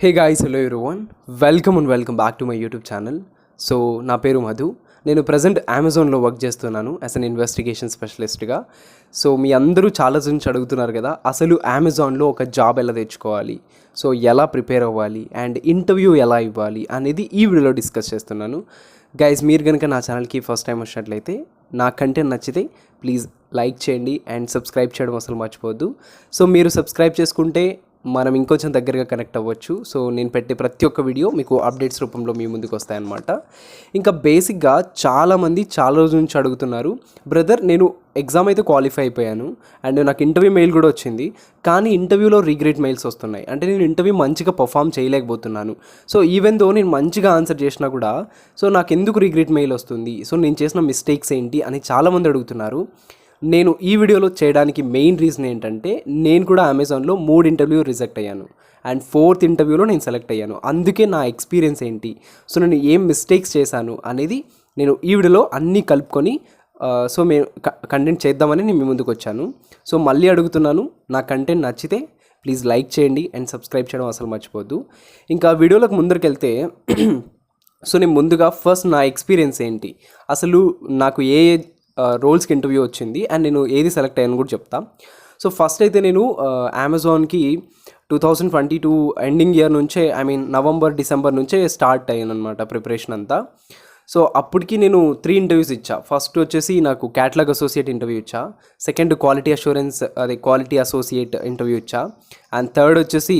Hey guys, hello everyone, welcome back to my YouTube channel. So నా పేరు మధు. నేను present అమెజాన్లో వర్క్ చేస్తున్నాను యాజ్ అన్ ఇన్వెస్టిగేషన్ స్పెషలిస్ట్గా. సో మీ అందరూ చాలా నుంచి అడుగుతున్నారు కదా, అసలు అమెజాన్లో ఒక జాబ్ ఎలా తెచ్చుకోవాలి, సో ఎలా ప్రిపేర్ అవ్వాలి అండ్ ఇంటర్వ్యూ ఎలా ఇవ్వాలి అనేది ఈ వీడియోలో డిస్కస్ చేస్తున్నాను. గైస్, మీరు కనుక నా ఛానల్కి ఫస్ట్ టైం వచ్చినట్లయితే, నా కంటెంట్ నచ్చితే ప్లీజ్ లైక్ చేయండి అండ్ సబ్స్క్రైబ్ చేయడం అసలు మర్చిపోవద్దు. సో మీరు సబ్స్క్రైబ్ చేసుకుంటే మనం ఇంకొంచెం దగ్గరగా కనెక్ట్ అవ్వచ్చు. సో నేను పెట్టే ప్రతి ఒక్క వీడియో మీకు అప్డేట్స్ రూపంలో మీ ముందుకు వస్తాయన్నమాట. ఇంకా బేసిక్గా చాలామంది చాలా రోజుల నుంచి అడుగుతున్నారు, బ్రదర్ నేను ఎగ్జామ్ అయితే క్వాలిఫై అయిపోయాను అండ్ నాకు ఇంటర్వ్యూ మెయిల్ కూడా వచ్చింది, కానీ ఇంటర్వ్యూలో రిగ్రెట్ మెయిల్స్ వస్తున్నాయి. అంటే నేను ఇంటర్వ్యూ మంచిగా పర్ఫామ్ చేయలేకపోతున్నాను. సో ఈవెన్ దో నేను మంచిగా ఆన్సర్ చేసినా కూడా సో నాకు ఎందుకు రిగ్రెట్ మెయిల్ వస్తుంది, సో నేను చేసిన మిస్టేక్స్ ఏంటి అని చాలామంది అడుగుతున్నారు. నేను ఈ వీడియోలో చేయడానికి మెయిన్ రీజన్ ఏంటంటే, నేను కూడా అమెజాన్లో 3 ఇంటర్వ్యూ రిజెక్ట్ అయ్యాను అండ్ 4th ఇంటర్వ్యూలో నేను సెలెక్ట్ అయ్యాను. అందుకే నా ఎక్స్పీరియన్స్ ఏంటి, సో నేను ఏం మిస్టేక్స్ చేశాను అనేది నేను ఈ వీడియోలో అన్నీ కలుపుకొని సో మేము కంటెంట్ చేద్దామని నేను మీ ముందుకు వచ్చాను. సో మళ్ళీ అడుగుతున్నాను, నా కంటెంట్ నచ్చితే ప్లీజ్ లైక్ చేయండి అండ్ సబ్స్క్రైబ్ చేయడం అసలు మర్చిపోద్దు. ఇంకా వీడియోలోకి ముందరికెళ్తే సో నేను ముందుగా ఫస్ట్ నా ఎక్స్పీరియన్స్ ఏంటి, అసలు నాకు ఏ రోల్స్కి ఇంటర్వ్యూ వచ్చింది అండ్ నేను ఏది సెలెక్ట్ అయ్యాను కూడా చెప్తా. సో ఫస్ట్ అయితే నేను అమెజాన్కి 2022 ఎండింగ్ ఇయర్ నుంచే, నవంబర్ డిసెంబర్ నుంచే స్టార్ట్ అయ్యాను అనమాట ప్రిపరేషన్ అంతా. సో అప్పటికి నేను 3 ఇంటర్వ్యూస్ ఇచ్చా. ఫస్ట్ వచ్చేసి నాకు క్యాటలాగ్ అసోసియేట్ ఇంటర్వ్యూ ఇచ్చా, second quality assurance quality associate interview ఇచ్చా, అండ్ థర్డ్ వచ్చేసి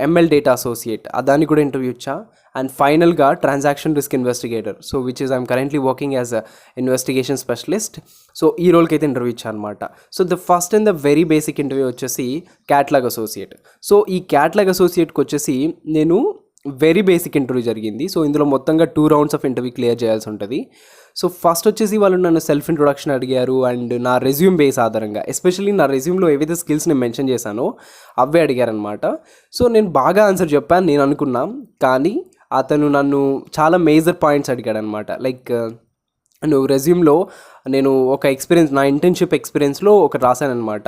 ఎంఎల్ డేటా అసోసియేట్ దానికి కూడా ఇంటర్వ్యూ ఇచ్చా, అండ్ ఫైనల్గా transaction risk investigator, so which is I'm currently working as a investigation specialist. So ఈ రోల్కి అయితే ఇంటర్వ్యూ ఇచ్చా అనమాట. So the first and the very basic interview వచ్చేసి క్యాటలాగ్ అసోసియేట్. సో ఈ క్యాటలాగ్ అసోసియేట్కి వచ్చేసి నేను వెరీ బేసిక్ ఇంటర్వ్యూ జరిగింది. సో ఇందులో మొత్తంగా 2 రౌండ్స్ ఆఫ్ ఇంటర్వ్యూ క్లియర్ చేయాల్సి ఉంటుంది. సో ఫస్ట్ వచ్చేసి వాళ్ళు నన్ను సెల్ఫ్ ఇంట్రొడక్షన్ అడిగారు అండ్ నా రెజ్యూమ్ బేస్ ఆధారంగా, ఎస్పెషల్లీ నా రెజ్యూమ్లో ఏవైతే స్కిల్స్ నేను మెన్షన్ చేశానో అవే అడిగారనమాట. సో నేను బాగా ఆన్సర్ చెప్పాను నేను అనుకున్నా, కానీ అతను నన్ను చాలా మేజర్ పాయింట్స్ అడిగాడు అనమాట. లైక్ నువ్వు రెజ్యూమ్లో నేను ఒక ఎక్స్పీరియన్స్, నా ఇంటర్న్షిప్ ఎక్స్పీరియన్స్లో ఒకటి రాశాను అనమాట,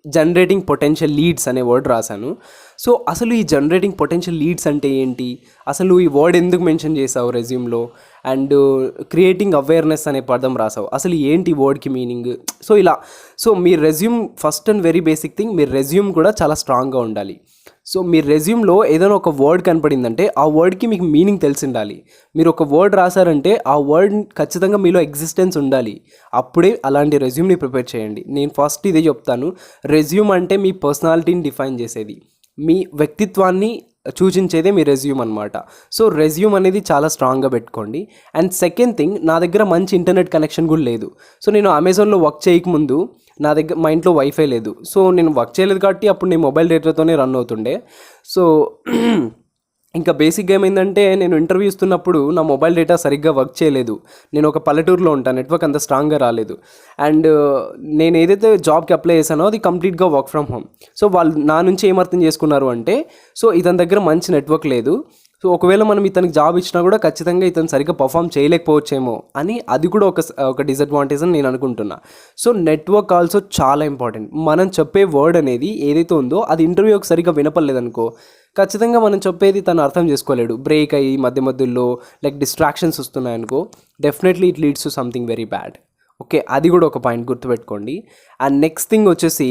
జనరేటింగ్ పొటెన్షియల్ లీడ్స్ అనే వర్డ్ రాశాను. సో అసలు ఈ జనరేటింగ్ పొటెన్షియల్ లీడ్స్ అంటే ఏంటి, అసలు ఈ వర్డ్ ఎందుకు మెన్షన్ చేసావు రెజ్యూమ్లో, అండ్ క్రియేటింగ్ అవేర్నెస్ అనే పదం రాసావు, అసలు ఏంటి వర్డ్కి మీనింగ్. సో ఇలా, so me resume first and very basic thing, me resume కూడా చాలా స్ట్రాంగ్గా ఉండాలి. సో మీ రెజ్యూమ్లో ఏదైనా ఒక వర్డ్ కనపడిందంటే ఆ వర్డ్కి మీకు మీనింగ్ తెలిసి ఉండాలి. మీరు ఒక వర్డ్ రాశారంటే ఆ వర్డ్ ఖచ్చితంగా మీలో ఎగ్జిస్టెన్స్ ఉండాలి, అప్పుడే అలాంటి రెజ్యూమ్ని ప్రిపేర్ చేయండి. నేను ఫస్ట్ ఇదే చెప్తాను, రెజ్యూమ్ అంటే మీ పర్సనాలిటీని డిఫైన్ చేసేది, మీ వ్యక్తిత్వాన్ని సూచించేదే మీ రెజ్యూమ్ అనమాట. సో రెజ్యూమ్ అనేది చాలా స్ట్రాంగ్గా పెట్టుకోండి. అండ్ సెకండ్ థింగ్, నా దగ్గర మంచి ఇంటర్నెట్ కనెక్షన్ కూడా లేదు. సో నేను అమెజాన్లో వర్క్ చేయకముందు మా ఇంట్లో వైఫై లేదు. సో నేను వర్క్ చేయలేదు కాబట్టి అప్పుడు నేను మొబైల్ డేటాతోనే రన్ అవుతుండే. సో ఇంకా బేసిక్గా ఏమైందంటే, నేను ఇంటర్వ్యూ ఇస్తున్నప్పుడు నా మొబైల్ డేటా సరిగ్గా వర్క్ చేయలేదు. నేను ఒక పల్లెటూరులో ఉంటాను, నెట్వర్క్ అంత స్ట్రాంగ్గా రాలేదు. అండ్ నేను ఏదైతే జాబ్కి అప్లై చేశానో అది కంప్లీట్గా వర్క్ ఫ్రమ్ హోమ్. సో వాళ్ళు నా నుంచి ఏమర్థం చేసుకున్నారు అంటే, సో ఇతని దగ్గర మంచి నెట్వర్క్ లేదు, సో ఒకవేళ మనం ఇతనికి జాబ్ ఇచ్చినా కూడా ఖచ్చితంగా ఇతను సరిగ్గా పర్ఫామ్ చేయలేకపోవచ్చేమో అని, అది కూడా ఒక డిసడ్వాంటేజ్ అని నేను అనుకుంటున్నా. సో నెట్వర్క్ ఆల్సో చాలా ఇంపార్టెంట్. మనం చెప్పే వర్డ్ అనేది ఏదైతే ఉందో అది ఇంటర్వ్యూకి సరిగ్గా వినపడలేదనుకో, ఖచ్చితంగా మనం చెప్పేది తను అర్థం చేసుకోలేడు, బ్రేక్ అయ్యి మధ్యలో లైక్ డిస్ట్రాక్షన్స్ వస్తున్నాయనుకో, definitely it leads to something very bad. Okay, అది కూడా ఒక పాయింట్ గుర్తుపెట్టుకోండి. అండ్ నెక్స్ట్ థింగ్ వచ్చేసి,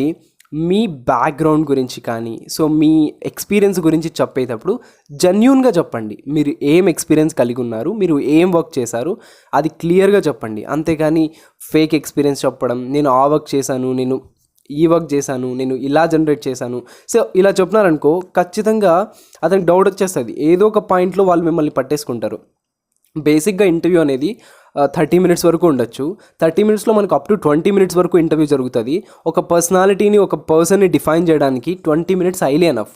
మీ బ్యాక్గ్రౌండ్ గురించి కానీ, సో మీ ఎక్స్పీరియన్స్ గురించి చెప్పేటప్పుడు జెన్యూన్గా చెప్పండి. మీరు ఏం ఎక్స్పీరియన్స్ కలిగి ఉన్నారు, మీరు ఏం వర్క్ చేశారు, అది క్లియర్గా చెప్పండి. అంతేగాని ఫేక్ ఎక్స్పీరియన్స్ చెప్పడం, నేను ఆ వర్క్ చేశాను, నేను ఈ వర్క్ చేశాను, నేను ఇలా జనరేట్ చేశాను, సో ఇలా చెప్పినారనుకో ఖచ్చితంగా అతనికి డౌట్ వచ్చేస్తుంది. ఏదో ఒక పాయింట్లో వాళ్ళు మిమ్మల్ని పట్టేసుకుంటారు. బేసిక్గా ఇంటర్వ్యూ అనేది 30 మినిట్స్ వరకు ఉండొచ్చు. 30 మినిట్స్లో మనకు అప్ టు 20 మినిట్స్ వరకు ఇంటర్వ్యూ జరుగుతుంది. ఒక పర్సనాలిటీని, ఒక పర్సన్ని డిఫైన్ చేయడానికి 20 మినిట్స్ హైలీ ఎనఫ్.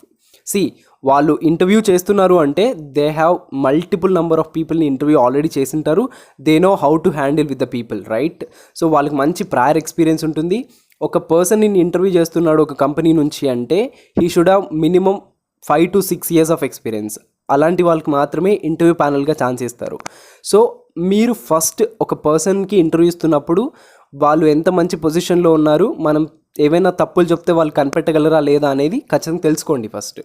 వాళ్ళు ఇంటర్వ్యూ చేస్తున్నారు అంటే they have multiple number of పీపుల్ని ఇంటర్వ్యూ ఆల్రెడీ చేసింటారు, they know how to handle with the people, right. So వాళ్ళకి మంచి ప్రయర్ ఎక్స్పీరియన్స్ ఉంటుంది. ఒక పర్సన్ని ఇంటర్వ్యూ చేస్తున్నాడు ఒక కంపెనీ నుంచి అంటే he should have minimum 5 to 6 years of experience. అలాంటి వాళ్ళకి మాత్రమే ఇంటర్వ్యూ ప్యానల్గా ఛాన్స్ ఇస్తారు. సో మీరు ఫస్ట్ ఒక పర్సన్కి ఇంటర్వ్యూ ఇస్తున్నప్పుడు వాళ్ళు ఎంత మంచి పొజిషన్లో ఉన్నారు, మనం ఏవైనా తప్పులు చెప్తే వాళ్ళు కనిపెట్టగలరా లేదా అనేది ఖచ్చితంగా తెలుసుకోండి ఫస్ట్.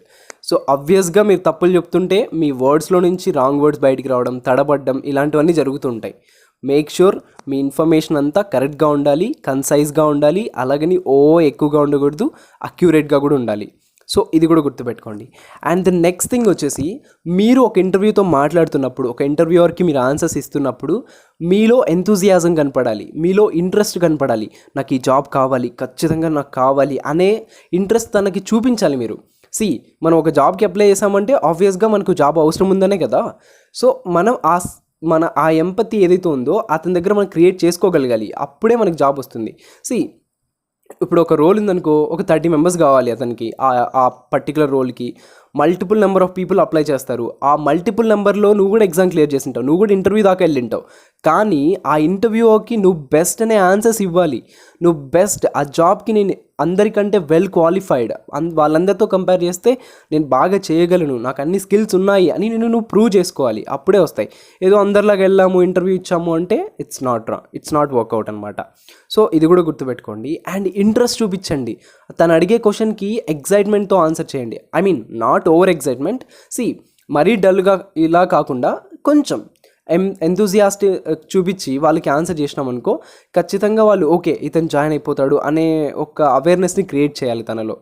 సో ఆబ్వియస్గా మీరు తప్పులు చెప్తుంటే మీ వర్డ్స్లో నుంచి రాంగ్ వర్డ్స్ బయటికి రావడం, తడబడ్డం ఇలాంటివన్నీ జరుగుతుంటాయి. మేక్ ష్యూర్ మీ ఇన్ఫర్మేషన్ అంతా కరెక్ట్గా ఉండాలి, కన్సైజ్గా ఉండాలి, అలాగని ఎక్కువగా ఉండకూడదు, అక్యురేట్గా కూడా ఉండాలి. సో ఇది కూడా గుర్తుపెట్టుకోండి. అండ్ ద నెక్స్ట్ థింగ్ వచ్చేసి, మీరు ఒక ఇంటర్వ్యూతో మాట్లాడుతున్నప్పుడు, ఒక ఇంటర్వ్యూవర్కి మీరు ఆన్సర్స్ ఇస్తున్నప్పుడు మీలో ఎంతూజియాజం కనపడాలి, మీలో ఇంట్రెస్ట్ కనపడాలి. నాకు ఈ జాబ్ కావాలి, ఖచ్చితంగా నాకు కావాలి అనే ఇంట్రెస్ట్ తనకి చూపించాలి మీరు. మనం ఒక జాబ్కి అప్లై చేసామంటే ఆబ్వియస్గా మనకు జాబ్ అవసరం ఉందనే కదా. సో మనం ఆ ఎంపతి ఏదైతే ఉందో అతని దగ్గర మనం క్రియేట్ చేసుకోగలగాలి, అప్పుడే మనకు జాబ్ వస్తుంది. ఇప్పుడు ఒక రోల్ ఉందనుకో, ఒక 30 మెంబర్స్ కావాలి అతనికి, ఆ పర్టికులర్ రోల్కి multiple number of people apply చేస్తారు. ఆ మల్టిపుల్ నెంబర్లో నువ్వు కూడా ఎగ్జామ్ క్లియర్ చేసి ఉంటావు, నువ్వు కూడా ఇంటర్వ్యూ దాకా వెళ్ళింటావు. కానీ ఆ ఇంటర్వ్యూకి నువ్వు బెస్ట్ అనే ఆన్సర్స్ ఇవ్వాలి. నువ్వు బెస్ట్, ఆ జాబ్కి నేను అందరికంటే వెల్ క్వాలిఫైడ్, వాళ్ళందరితో కంపేర్ చేస్తే నేను బాగా చేయగలను, నాకు అన్ని స్కిల్స్ ఉన్నాయి అని నువ్వు ప్రూవ్ చేసుకోవాలి. అప్పుడే వస్తాయి. ఏదో అందరిలాగా వెళ్ళాము, ఇంటర్వ్యూ ఇచ్చాము అంటే ఇట్స్ నాట్ వర్కౌట్ అనమాట. సో ఇది కూడా గుర్తుపెట్టుకోండి. అండ్ ఇంట్రెస్ట్ చూపించండి. తను అడిగే క్వశ్చన్కి ఎగ్జైట్మెంట్తో ఆన్సర్ చేయండి. I mean not over excitement. మరీ డల్గా ఇలా కాకుండా కొంచెం ఎంతూజియాస్ట్ చూపించి వాళ్ళకి ఆన్సర్ చేసినామనుకో, ఖచ్చితంగా వాళ్ళు ఓకే ఇతను జాయిన్ అయిపోతాడు అనే ఒక అవేర్నెస్ని క్రియేట్ చేయాలి తనలో.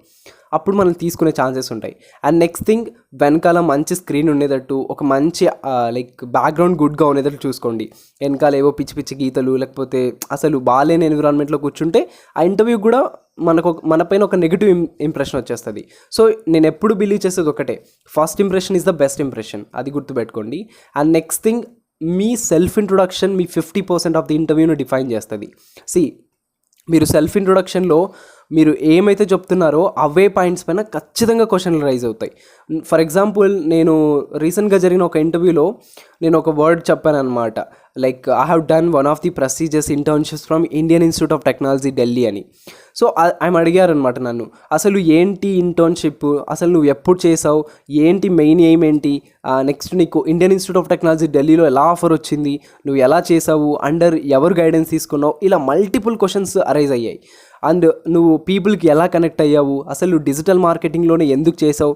అప్పుడు మనం తీసుకునే ఛాన్సెస్ ఉంటాయి. అండ్ నెక్స్ట్ థింగ్, వెనకాల మంచి స్క్రీన్ ఉండేటట్టు, ఒక మంచి బ్యాక్గ్రౌండ్ గుడ్గా ఉండేటట్టు చూసుకోండి. వెనకాల ఏవో పిచ్చి పిచ్చి గీతలు, లేకపోతే అసలు బాగాలేని ఎన్విరాన్మెంట్లో కూర్చుంటే ఆ ఇంటర్వ్యూ కూడా మన పైన ఒక నెగిటివ్ ఇంప్రెషన్ వచ్చేస్తుంది. సో నేను ఎప్పుడు బిలీవ్ చేసేది ఒకటే, first impression is the best impression. అది గుర్తుపెట్టుకోండి. అండ్ నెక్స్ట్ థింగ్, మీ సెల్ఫ్ ఇంట్రొడక్షన్ మీ 50% ఆఫ్ ది ఇంటర్వ్యూని డిఫైన్ చేస్తుంది. మీరు సెల్ఫ్ ఇంట్రొడక్షన్లో మీరు ఏమైతే చెప్తున్నారో అవే పాయింట్స్ పైన ఖచ్చితంగా క్వశ్చన్లు రైజ్ అవుతాయి. ఫర్ ఎగ్జాంపుల్, నేను రీసెంట్గా జరిగిన ఒక ఇంటర్వ్యూలో నేను ఒక వర్డ్ చెప్పాను అనమాట, like I have done one of the prestigious internships from Indian institute of technology Delhi అని. సో ఆయన అడిగారు అనమాట నన్ను, అసలు ఏంటి ఇంటర్న్షిప్, అసలు నువ్వు ఎప్పుడు చేసావు, ఏంటి మెయిన్ ఎయిమ్ ఏంటి, నెక్స్ట్ నీకు ఇండియన్ ఇన్స్టిట్యూట్ ఆఫ్ టెక్నాలజీ ఢిల్లీలో ఎలా ఆఫర్ వచ్చింది, నువ్వు ఎలా చేసావు, అండర్ ఎవరు గైడెన్స్ తీసుకున్నావు, ఇలా మల్టిపుల్ క్వశ్చన్స్ అరైజ్ అయ్యాయి. అండ్ నువ్వు పీపుల్కి ఎలా కనెక్ట్ అయ్యావు, అసలు డిజిటల్ మార్కెటింగ్లోనే ఎందుకు చేసావు,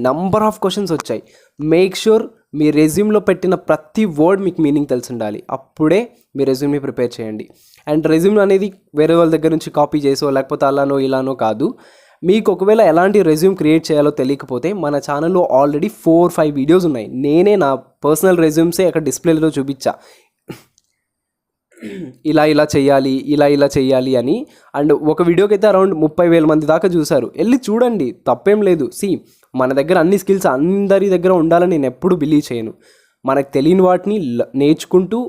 నంబర్ ఆఫ్ క్వశ్చన్స్ వచ్చాయి. మేక్ ష్యూర్ మీ రెజ్యూమ్లో పెట్టిన ప్రతి వర్డ్ మీకు మీనింగ్ తెలిసి ఉండాలి. అప్పుడే మీ రెజ్యూమ్ని ప్రిపేర్ చేయండి. అండ్ రెజ్యూమ్ అనేది వేరే వాళ్ళ దగ్గర నుంచి కాపీ చేసో లేకపోతే అలానో ఇలానో కాదు. మీకు ఒకవేళ ఎలాంటి రెజ్యూమ్ క్రియేట్ చేయాలో తెలియకపోతే మన ఛానల్లో ఆల్రెడీ 4-5 వీడియోస్ ఉన్నాయి. నేనే నా పర్సనల్ రెజ్యూమ్సే అక్కడ డిస్ప్లేలో చూపించా, ఇలా చేయాలి, ఇలా చేయాలి అని. అండ్ ఒక వీడియోకి అయితే అరౌండ్ 30,000 మంది దాకా చూశారు. వెళ్ళి చూడండి, తప్పేం లేదు. మన దగ్గర అన్ని స్కిల్స్ అందరి దగ్గర ఉండాలని నేను ఎప్పుడు బిలీవ్ చేయను. మనకు తెలియని వాటిని నేర్చుకుంటూ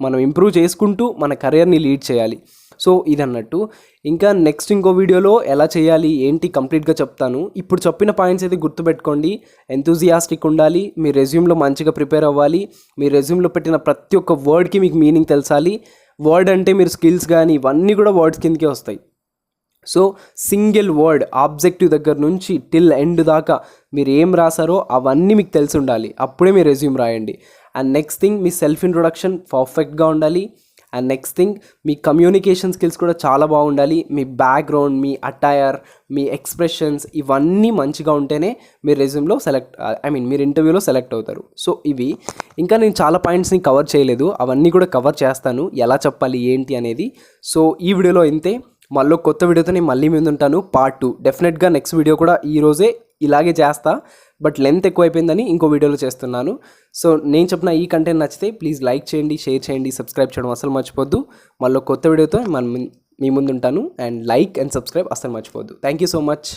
మనం ఇంప్రూవ్ చేసుకుంటూ మన కెరియర్ని లీడ్ చేయాలి. సో ఇది అన్నట్టు. ఇంకా నెక్స్ట్ ఇంకో వీడియోలో ఎలా చేయాలి ఏంటి కంప్లీట్గా చెప్తాను. ఇప్పుడు చెప్పిన పాయింట్స్ అయితే గుర్తుపెట్టుకోండి. ఎంతూజియాస్టిక్ ఉండాలి, మీ రెజ్యూమ్లో మంచిగా ప్రిపేర్ అవ్వాలి, మీ రెజ్యూమ్లో పెట్టిన ప్రతి ఒక్క వర్డ్కి మీకు మీనింగ్ తెలిసాలి. వర్డ్ అంటే మీరు స్కిల్స్ కానీ ఇవన్నీ కూడా వర్డ్స్ కిందకే వస్తాయి. సో సింగిల్ వర్డ్ ఆబ్జెక్టివ్ దగ్గర నుంచి టిల్ ఎండ్ దాకా మీరు ఏం రాసారో అవన్నీ మీకు తెలిసి ఉండాలి. అప్పుడే మీ రెజ్యూమ్ రాయండి. అండ్ నెక్స్ట్ థింగ్, మీ సెల్ఫ్ ఇంట్రొడక్షన్ పర్ఫెక్ట్గా ఉండాలి. And next thing, me communication skills కూడా చాలా బాగుండాలి. మీ బ్యాక్గ్రౌండ్, మీ అటైర్, మీ ఎక్స్ప్రెషన్స్ ఇవన్నీ మంచిగా ఉంటేనే మీరు రెజ్యూమ్లో మీరు ఇంటర్వ్యూలో సెలెక్ట్ అవుతారు. సో ఇవి ఇంకా నేను చాలా పాయింట్స్ని కవర్ చేయలేదు, అవన్నీ కూడా కవర్ చేస్తాను, ఎలా చెప్పాలి ఏంటి అనేది. సో ఈ వీడియోలో ఇంతే. మళ్ళీ కొత్త వీడియోతో నేను మళ్ళీ ముందుంటాను, పార్ట్ 2. డెఫినెట్గా నెక్స్ట్ వీడియో కూడా ఈరోజే ఇలాగే చేస్తా, బట్ లెంత్ ఎక్కువైపోయిందని ఇంకో వీడియోలో చేస్తున్నాను. సో నేను చెప్పిన ఈ కంటెంట్ నచ్చితే ప్లీజ్ లైక్ చేయండి, షేర్ చేయండి, సబ్స్క్రైబ్ చేయడం అసలు మర్చిపోద్దు. మళ్ళీ కొత్త వీడియోతో మీ ముందుంటాను. అండ్ లైక్ అండ్ సబ్స్క్రైబ్ అసలు మర్చిపోద్దు. Thank you so much.